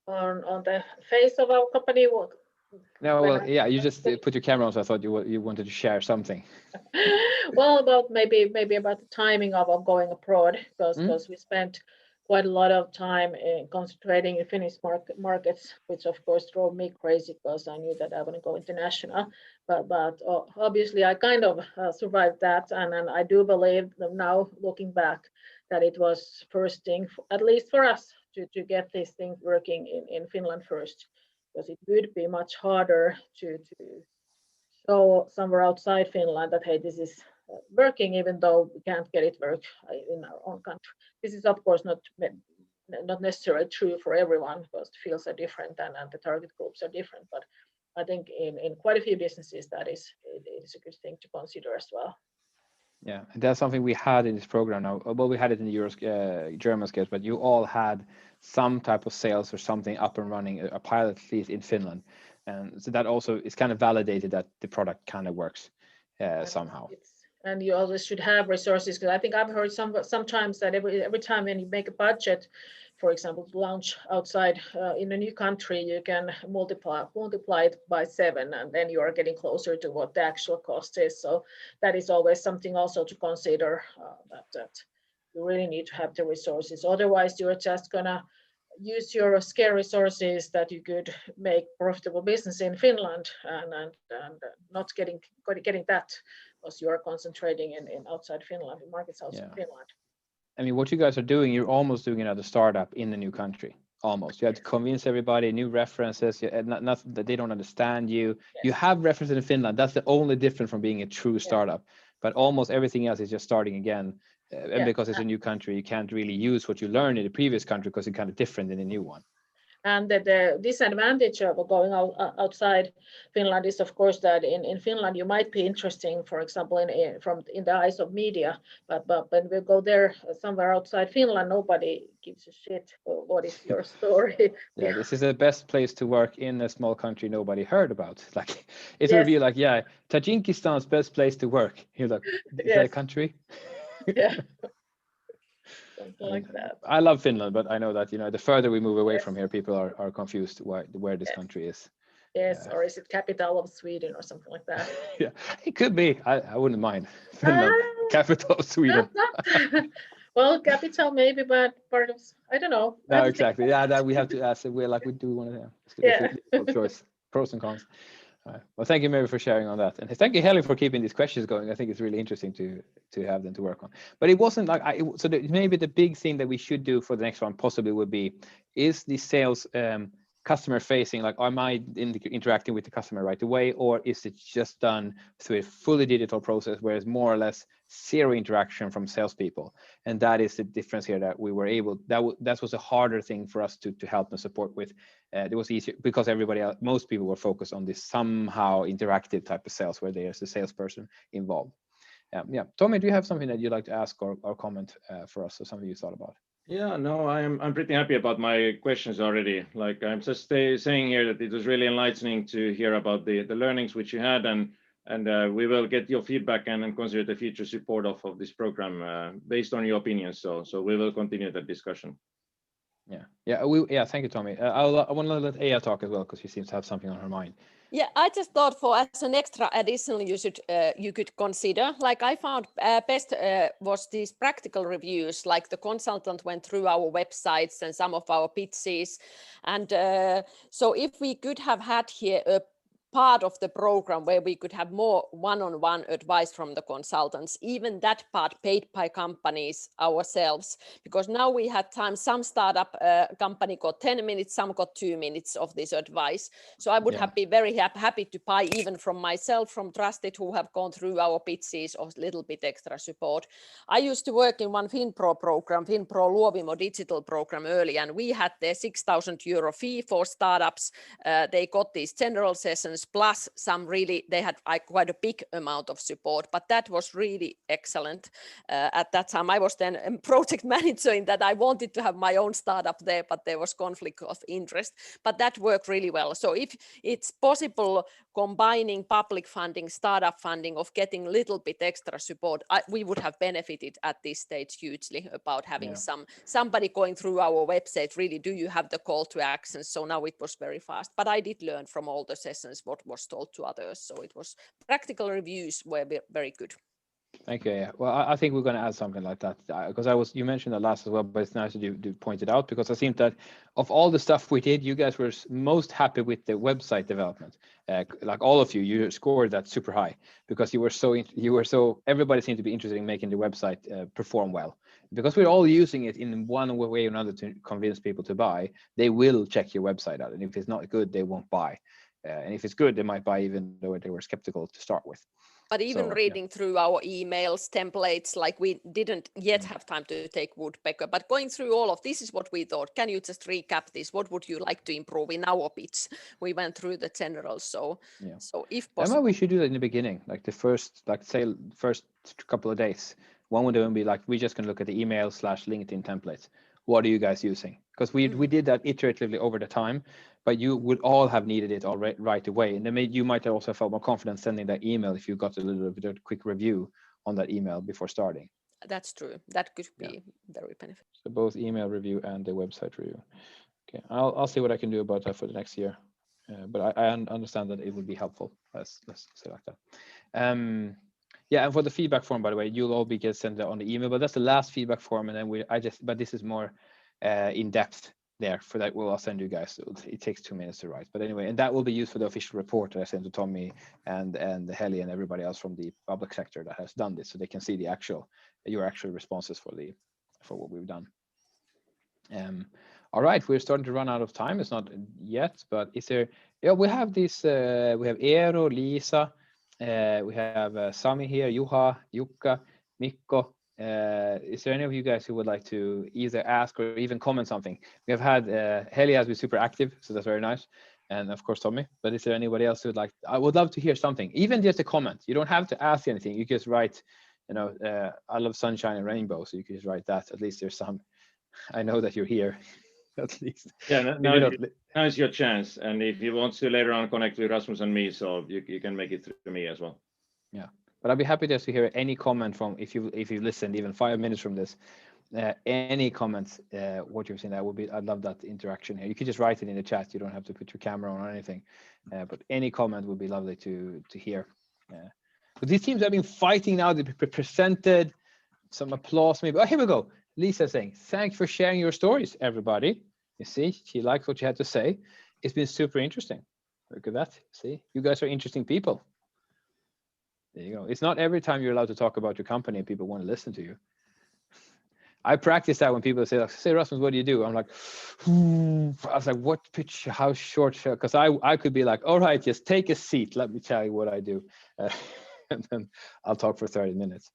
on the face of our company. No, well, yeah, you just put your camera on, so I thought you wanted to share something. Well, about maybe about the timing of going abroad, because we spent quite a lot of time concentrating in Finnish markets, which of course drove me crazy because I knew that I wouldn't go international. But obviously I kind of survived that, and I do believe that now looking back that it was first thing, at least for us, to get this thing working in Finland first, because it would be much harder to show somewhere outside Finland that, hey, this is working, even though we can't get it work in our own country. This is of course not necessarily true for everyone, because the fields are different and the target groups are different. But I think in quite a few businesses it is a good thing to consider as well. Yeah, and that's something we had in this program now. Well, we had it in the German scales, but you all had some type of sales or something up and running, a pilot at least in Finland. And so that also is kind of validated that the product kind of works somehow. And you always should have resources, because I think I've heard sometimes that every time when you make a budget, for example, to launch outside in a new country, you can multiply it by 7, and then you are getting closer to what the actual cost is. So that is always something also to consider, that you really need to have the resources. Otherwise, you're just gonna use your scarce resources that you could make profitable business in Finland, and not getting that, because you are concentrating in outside Finland, in markets outside Finland. I mean, what you guys are doing, you're almost doing another startup in a new country. Almost. You have to convince everybody, new references, not that they don't understand you. Yes. You have references in Finland. That's the only difference from being a true startup. But almost everything else is just starting again. And because it's a new country, you can't really use what you learned in the previous country because it's kind of different in the new one. And the disadvantage of going outside Finland is, of course, that in Finland you might be interesting, for example, in the eyes of media, but when we go there somewhere outside Finland, nobody gives a shit what is your story. Yeah, this is the best place to work in a small country nobody heard about. Like it would be like, Tajikistan's best place to work. You're like, is that a country? Yeah. Something like that. I love Finland, but I know that the further we move away from here, people are confused where this country is. Yes, or is it capital of Sweden or something like that? Yeah, it could be. I wouldn't mind. Finland, capital of Sweden. Well, capital maybe, but part of, I don't know. No, exactly. Yeah, that we have to ask. We do want to. It's a choice, pros and cons. Well, thank you, Mary, for sharing on that, and thank you, Heli, for keeping these questions going. I think it's really interesting to have them to work on. But it wasn't like maybe the big thing that we should do for the next one possibly would be, is the sales customer facing, like am I interacting with the customer right away, or is it just done through a fully digital process where it's more or less zero interaction from salespeople? And that is the difference here, that we were able, that was a harder thing for us to help and support with. It was easier because most people were focused on this somehow interactive type of sales where there's a salesperson involved. Tommy, do you have something that you'd like to ask or comment for us, or something you thought about? Yeah, no, I'm pretty happy about my questions already. Like I'm just saying here that it was really enlightening to hear about the learnings which you had, and we will get your feedback and consider the future support of this program based on your opinions. So we will continue that discussion. Thank you, Tommy. I want to let Eija talk as well, because she seems to have something on her mind. Yeah, I just thought as an extra additional you could consider, like I found best was these practical reviews, like the consultant went through our websites and some of our pitches. And so if we could have had here a part of the program where we could have more one-on-one advice from the consultants, even that part paid by companies ourselves, because now we had time, some startup company got 10 minutes, some got 2 minutes of this advice. So I would have been very happy to buy even from myself, from Trusted, who have gone through our pitches, of a little bit extra support. I used to work in one FinPro program, FinPro Luovimo digital program earlier, and we had the €6,000 fee for startups. They got these general sessions, sessions plus some really, they had quite a big amount of support, but that was really excellent. At that time, I was then a project manager in that I wanted to have my own startup there, but there was conflict of interest, but that worked really well. So if it's possible combining public funding, startup funding, of getting a little bit extra support, we would have benefited at this stage hugely about having somebody going through our website, really, do you have the call to action? So now it was very fast, but I did learn from all the sessions what was told to others. So it was practical reviews were very good. Thank you. Yeah. Well, I think we're going to add something like that because you mentioned that last as well, but it's nice that you point it out because I think that of all the stuff we did, you guys were most happy with the website development. Like all of you scored that super high because you were so everybody seemed to be interested in making the website perform well. Because we're all using it in one way or another to convince people to buy, they will check your website out, and if it's not good, they won't buy. And if it's good, they might buy even though they were skeptical to start with. But even reading through our emails, templates, like we didn't yet have time to take Woodpecker, but going through all of this is what we thought. Can you just recap this? What would you like to improve in our pitch? We went through the general, so if possible. We should do that in the beginning, like the first couple of days. One would then be like, we're just going to look at the email/LinkedIn templates. What are you guys using? Because we did that iteratively over the time, but you would all have needed it all right away. And then you might have also felt more confident sending that email if you got a little bit of a quick review on that email before starting. That's true. That could be very beneficial. So both email review and the website review. Okay, I'll see what I can do about that for the next year. But I understand that it would be helpful. Let's say like that. And for the feedback form, by the way, you'll all be sent on the email, but that's the last feedback form. And then but this is more in depth there. For that, I'll send you guys. It takes 2 minutes to write. But anyway, and that will be used for the official report that I sent to Tommy and Heli and everybody else from the public sector that has done this, so they can see your actual responses for what we've done. All right, we're starting to run out of time. It's not yet, but is there? Yeah, we have this. We have Eero, Lisa. We have Sami here, Juha, Jukka, Mikko. Is there any of you guys who would like to either ask or even comment something? We have had Heli has been super active, so that's very nice, and of course Tommy. But is there anybody else who would like? I would love to hear something, even just a comment. You don't have to ask anything. You just write, I love sunshine and rainbow, so you can just write that. At least there's some. I know that you're here. At least. Yeah, now is your chance, and if you want to later on connect with Rasmus and me, so you can make it through me as well. Yeah, but I'd be happy just to hear any comment from if you listened even 5 minutes from this, any comments, what you've seen. That would be. I'd love that interaction here. You can just write it in the chat. You don't have to put your camera on or anything, but any comment would be lovely to hear. But these teams have been fighting now. They presented some applause maybe. Oh, here we go. Lisa saying, thanks for sharing your stories, everybody. You see, she likes what you had to say. It's been super interesting. Look at that. See, you guys are interesting people. There you go. It's not every time you're allowed to talk about your company and people want to listen to you. I practice that when people say, Rasmus, what do you do? I'm like, I was like, what pitch, how short? Because I could be like, all right, just take a seat. Let me tell you what I do. And then I'll talk for 30 minutes.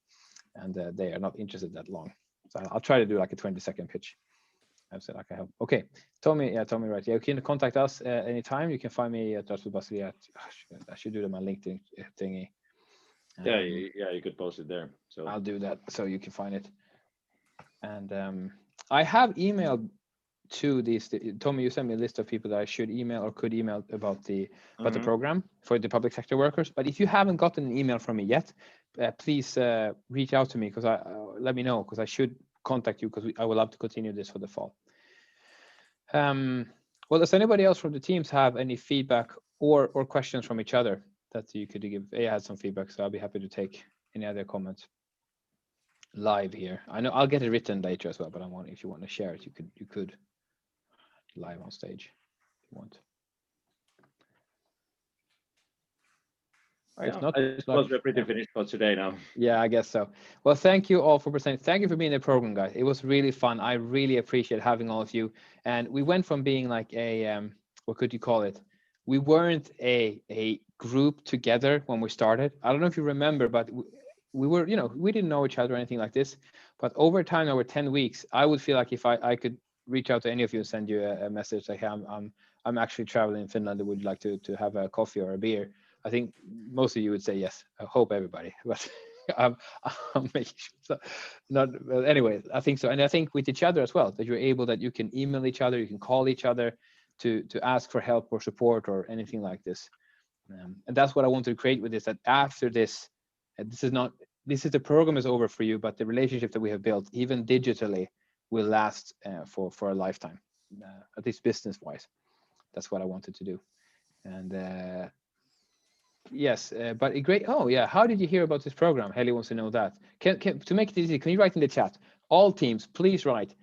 And they are not interested that long. So I'll try to do like a 20-second pitch. I've said I can help. Okay, Tommy, right. Yeah, you can contact us anytime. You can find me at Rasmus Basili I should do that on my LinkedIn thingy. You could post it there. So I'll do that so you can find it. And I have emailed to these. Tommy, you sent me a list of people that I should email or could email about the program for the public sector workers. But if you haven't gotten an email from me yet, please reach out to me because let me know because I should contact you because I would love to continue this for the fall. Well, does anybody else from the teams have any feedback or questions from each other that you could give? I had some feedback, so I'll be happy to take any other comments live here. I know I'll get it written later as well, but if you want to share it, you could live on stage if you want. I suppose we're pretty finished for today now. Yeah, I guess so. Well, thank you all for presenting. Thank you for being in the program, guys. It was really fun. I really appreciate having all of you. And we went from being like a, what could you call it? We weren't a group together when we started. I don't know if you remember, but we were, we didn't know each other or anything like this. But over time, over 10 weeks, I would feel like if I could reach out to any of you and send you a message like, hey, I'm actually traveling in Finland. Would you like to have a coffee or a beer? I think most of you would say yes. I hope everybody, but I'm making sure. So not, well, anyway, I think so. And I think with each other as well, that you're able, that you can email each other, you can call each other to ask for help or support or anything like this. And that's what I want to create with this, that after this, this is the program is over for you, but the relationship that we have built, even digitally, will last for a lifetime, at least business wise. That's what I wanted to do. And yes, but great. Oh yeah, how did you hear about this program? Heli wants to know that. To make it easy, can you write in the chat? All teams, please write.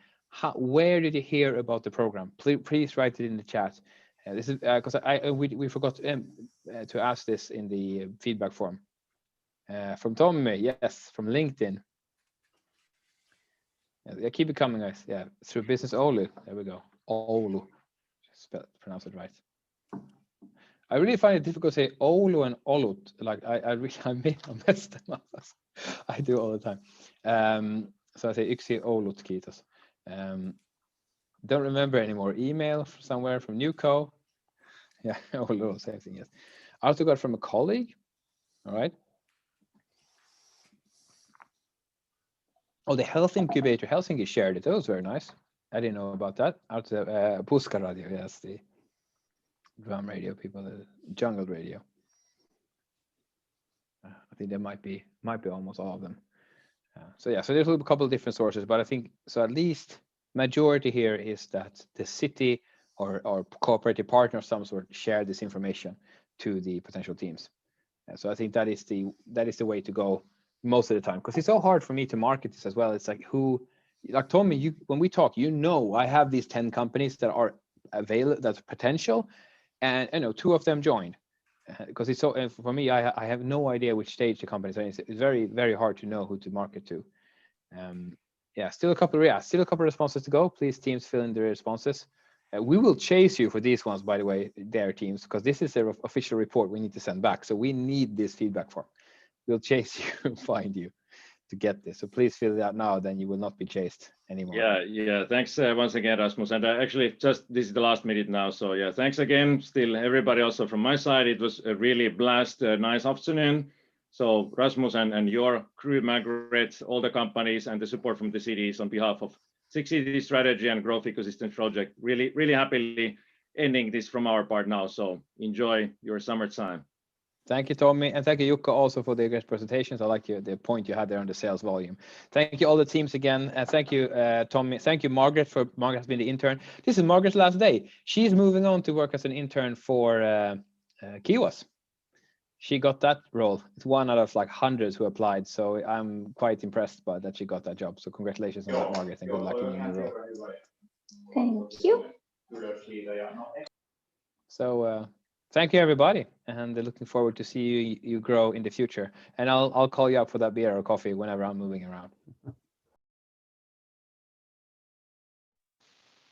Where did you hear about the program? Please write it in the chat. This is because we forgot to ask this in the feedback form. From Tommy, yes, from LinkedIn. Yeah, keep it coming, guys. Yeah, through Business Oulu. There we go. Oulu. Pronounce it right. I really find it difficult to say Oulu and Olut. Like I mess them up. I do all the time. So I say Yksi Olut, kiitos. Don't remember anymore. Email somewhere from Newco. Yeah, Oulu, same thing. Yes. I also got from a colleague. All right. Oh, the Health Incubator Helsinki shared it. That was very nice. I didn't know about that. Out of Puska Radio, yes, the drum radio people, the jungle radio. I think there might be almost all of them. So yeah, so there's a couple of different sources, but I think so. At least majority here is that the city or cooperative partner of some sort share this information to the potential teams. So I think that is the way to go most of the time, because it's so hard for me to market this as well. It's like like Tommy, when we talk, I have these 10 companies that are available, that's potential, and 2 of them joined, because it's so. And for me, I have no idea which stage the company is in. It's very, very hard to know who to market to. Yeah, still a couple of responses to go. Please, teams, fill in the responses. We will chase you for these ones, by the way, their teams, because this is their official report we need to send back. So we need this feedback form. We'll chase you and find you to get this. So please fill it out now, then you will not be chased anymore. Yeah. Thanks once again, Rasmus. And actually, just this is the last minute now. So yeah, thanks again. Still, everybody also from my side, it was a really blast, nice afternoon. So Rasmus and your crew, Margaret, all the companies and the support from the cities on behalf of 6 City Strategy and Growth Ecosystem Project, really, really happily ending this from our part now. So enjoy your summertime. Thank you, Tommy, and thank you, Jukka, also for the great presentations. I like the point you had there on the sales volume. Thank you, all the teams again, and thank you, Tommy. Thank you, Margaret. Margaret has been the intern. This is Margaret's last day. She's moving on to work as an intern for Kiwas. She got that role. It's one out of like hundreds who applied, so I'm quite impressed by that she got that job. So congratulations on that, Margaret, and good luck in your new role. Thank you. So. Thank you, everybody, and looking forward to see you grow in the future. And I'll call you up for that beer or coffee whenever I'm moving around.